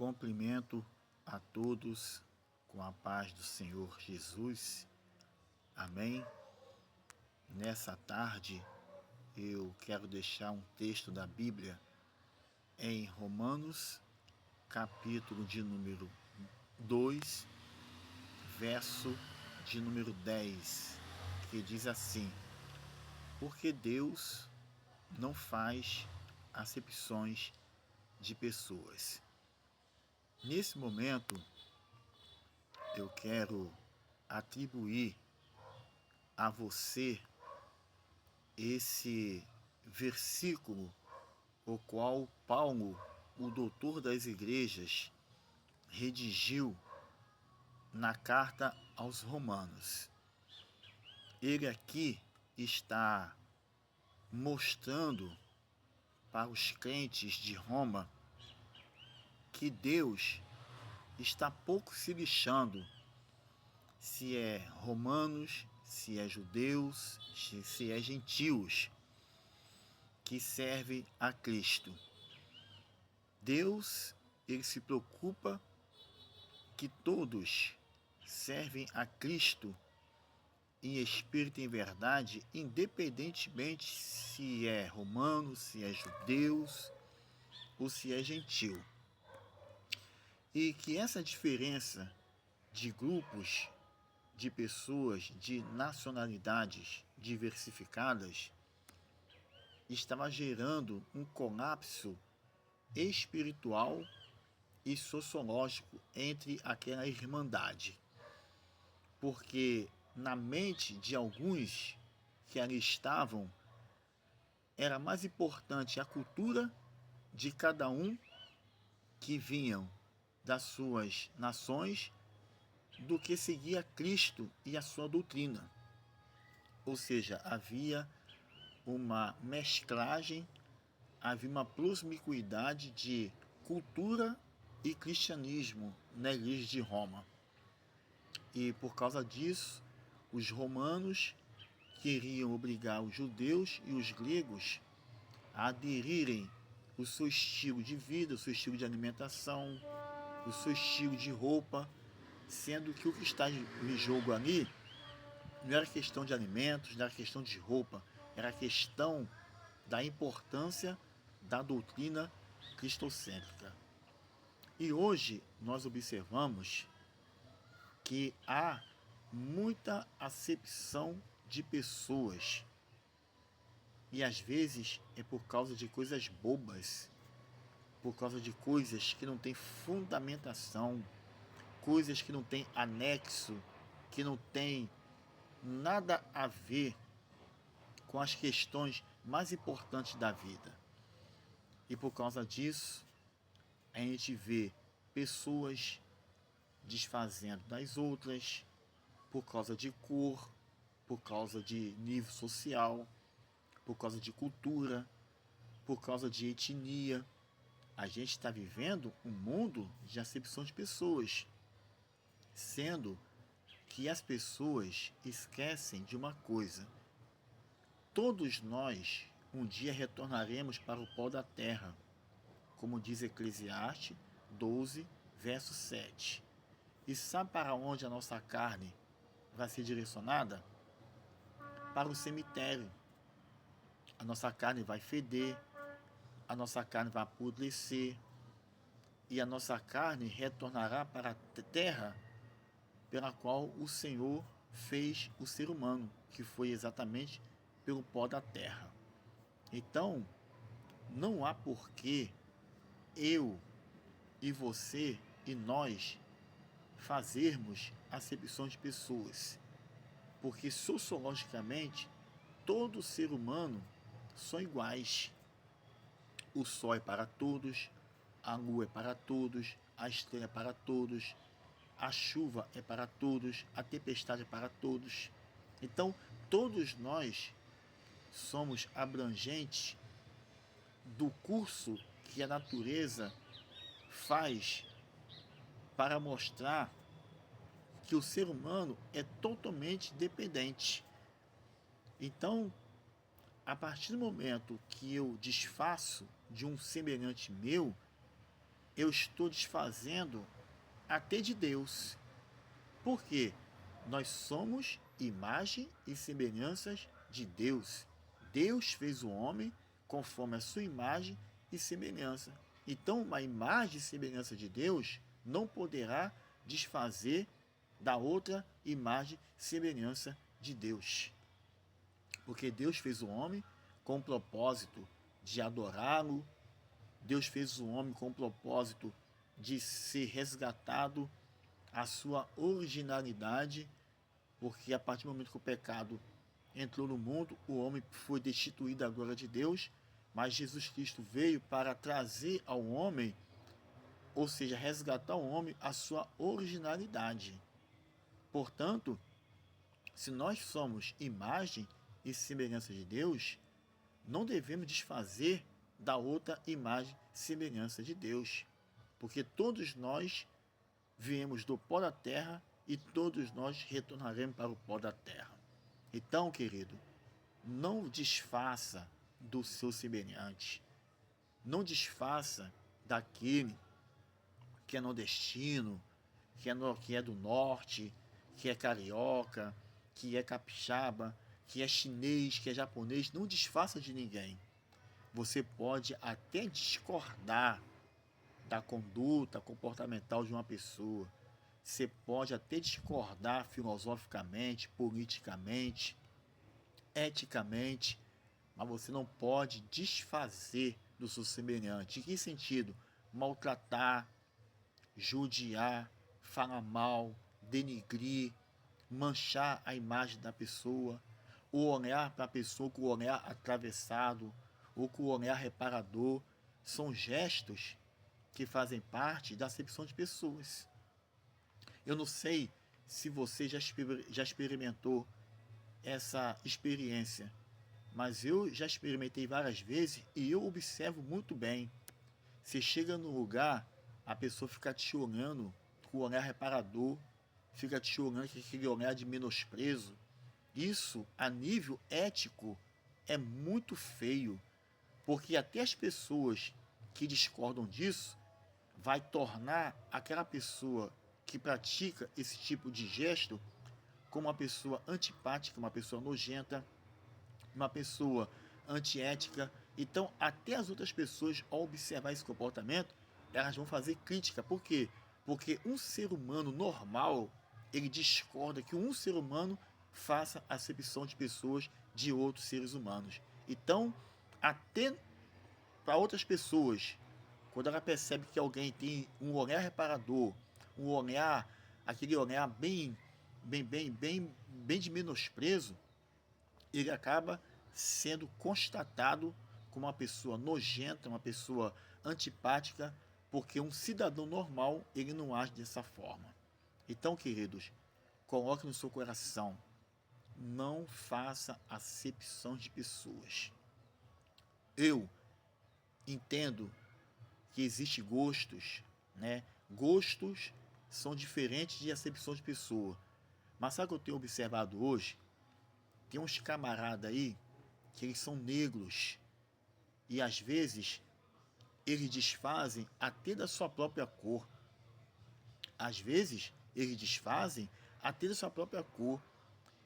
Cumprimento a todos com a paz do Senhor Jesus. Amém. Nessa tarde eu quero deixar um texto da Bíblia em Romanos, capítulo de número 2, verso de número 10, que diz assim: porque Deus não faz acepções de pessoas. Nesse momento, eu quero atribuir a você esse versículo, o qual Paulo, o doutor das igrejas, redigiu na carta aos Romanos. Ele aqui está mostrando para os crentes de Roma que Deus está pouco se lixando se é romanos, se é judeus, se é gentios que servem a Cristo. Deus, ele se preocupa que todos servem a Cristo em espírito e em verdade, independentemente se é romano, se é judeus ou se é gentio. E que essa diferença de grupos, de pessoas, de nacionalidades diversificadas, estava gerando um colapso espiritual e sociológico entre aquela irmandade. Porque na mente de alguns que ali estavam, era mais importante a cultura de cada um que vinham das suas nações do que seguir a Cristo e a sua doutrina. Ou seja, havia uma mesclagem, havia uma promiscuidade de cultura e cristianismo na igreja de Roma. E por causa disso, os romanos queriam obrigar os judeus e os gregos a aderirem o seu estilo de vida, o seu estilo de alimentação, o seu estilo de roupa, sendo que o que está em jogo ali não era questão de alimentos, não era questão de roupa, era questão da importância da doutrina cristocêntrica. E hoje nós observamos que há muita acepção de pessoas. E às vezes é por causa de coisas bobas, por causa de coisas que não têm fundamentação, coisas que não têm anexo, que não têm nada a ver com as questões mais importantes da vida. E por causa disso, a gente vê pessoas desfazendo das outras por causa de cor, por causa de nível social, por causa de cultura, por causa de etnia. A gente está vivendo um mundo de acepção de pessoas, sendo que as pessoas esquecem de uma coisa: todos nós um dia retornaremos para o pó da terra, como diz Eclesiastes 12, verso 7. E sabe para onde a nossa carne vai ser direcionada? Para o cemitério. A nossa carne vai feder, a nossa carne vai apodrecer, e a nossa carne retornará para a terra pela qual o Senhor fez o ser humano, que foi exatamente pelo pó da terra. Então, não há porquê eu e você e nós fazermos acepção de pessoas, porque sociologicamente todo ser humano são iguais. O sol é para todos, a lua é para todos, a estrela é para todos, a chuva é para todos, a tempestade é para todos. Então, todos nós somos abrangentes do curso que a natureza faz para mostrar que o ser humano é totalmente dependente. Então, a partir do momento que eu desfaço de um semelhante meu, eu estou desfazendo até de Deus. Por quê? Nós somos imagem e semelhanças de Deus. Deus fez o homem conforme a sua imagem e semelhança. Então, uma imagem e semelhança de Deus não poderá desfazer da outra imagem e semelhança de Deus. Porque Deus fez o homem com o propósito de adorá-lo. Deus fez o homem com o propósito de ser resgatado a sua originalidade, porque a partir do momento que o pecado entrou no mundo, o homem foi destituído da glória de Deus, mas Jesus Cristo veio para trazer ao homem, ou seja, resgatar ao homem a sua originalidade. Portanto, se nós somos imagem e semelhança de Deus, não devemos desfazer da outra imagem e semelhança de Deus, porque todos nós viemos do pó da terra e todos nós retornaremos para o pó da terra. Então, querido, não desfaça do seu semelhante, não desfaça daquele que é nordestino, que é do norte, que é carioca, que é capixaba, que é chinês, que é japonês. Não desfaça de ninguém. Você pode até discordar da conduta comportamental de uma pessoa. Você pode até discordar filosoficamente, politicamente, eticamente, mas você não pode desfazer do seu semelhante. Em que sentido? Maltratar, judiar, falar mal, denigrir, manchar a imagem da pessoa, ou olhar para a pessoa com o olhar atravessado, ou com o olhar reparador. São gestos que fazem parte da acepção de pessoas. Eu não sei se você já experimentou essa experiência, mas eu já experimentei várias vezes e eu observo muito bem. Você chega no lugar, a pessoa fica te olhando com o olhar reparador, fica te olhando com aquele olhar de menosprezo. Isso, a nível ético, é muito feio, porque até as pessoas que discordam disso vai tornar aquela pessoa que pratica esse tipo de gesto como uma pessoa antipática, uma pessoa nojenta, uma pessoa antiética. Então, até as outras pessoas, ao observar esse comportamento, elas vão fazer crítica. Por quê? Porque um ser humano normal, ele discorda que um ser humano faça acepção de pessoas de outros seres humanos. Então, até para outras pessoas, quando ela percebe que alguém tem um olhar reparador, um olhar, aquele olhar bem de menosprezo, ele acaba sendo constatado como uma pessoa nojenta, uma pessoa antipática, porque um cidadão normal, ele não age dessa forma. Então, queridos, coloque no seu coração, não faça acepção de pessoas. Eu entendo que existem gostos, né? Gostos são diferentes de acepção de pessoa. Mas sabe o que eu tenho observado hoje? Tem uns camaradas aí que eles são negros e às vezes eles desfazem até da sua própria cor. Às vezes eles desfazem até da sua própria cor.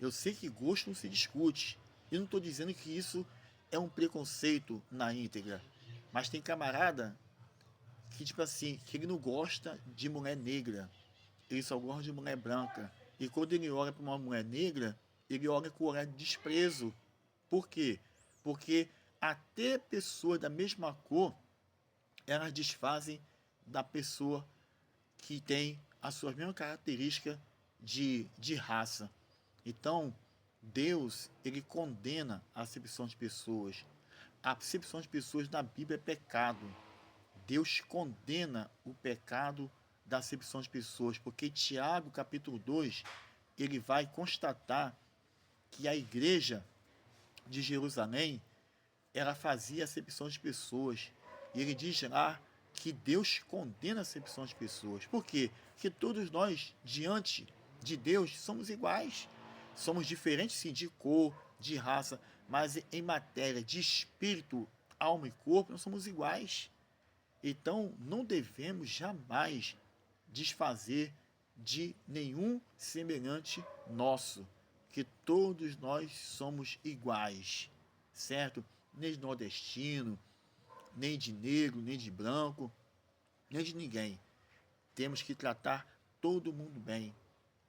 Eu sei que gosto não se discute. Eu não estou dizendo que isso é um preconceito na íntegra. Mas tem camarada que, tipo assim, que ele não gosta de mulher negra. Ele só gosta de mulher branca. E quando ele olha para uma mulher negra, ele olha com olhar de desprezo. Por quê? Porque até pessoas da mesma cor, elas desfazem da pessoa que tem as suas mesmas características de raça. Então, Deus, ele condena a acepção de pessoas. A acepção de pessoas na Bíblia é pecado. Deus condena o pecado da acepção de pessoas, porque Tiago, capítulo 2, ele vai constatar que a igreja de Jerusalém, ela fazia acepção de pessoas. E ele diz lá que Deus condena a acepção de pessoas. Por quê? Porque todos nós, diante de Deus, somos iguais. Somos diferentes, sim, de cor, de raça, mas em matéria de espírito, alma e corpo, nós somos iguais. Então, não devemos jamais desfazer de nenhum semelhante nosso, que todos nós somos iguais, certo? Nem de nordestino, nem de negro, nem de branco, nem de ninguém. Temos que tratar todo mundo bem,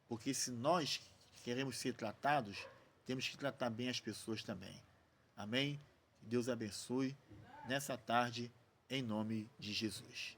porque se nós queremos ser tratados, temos que tratar bem as pessoas também. Amém? Que Deus abençoe nessa tarde, em nome de Jesus.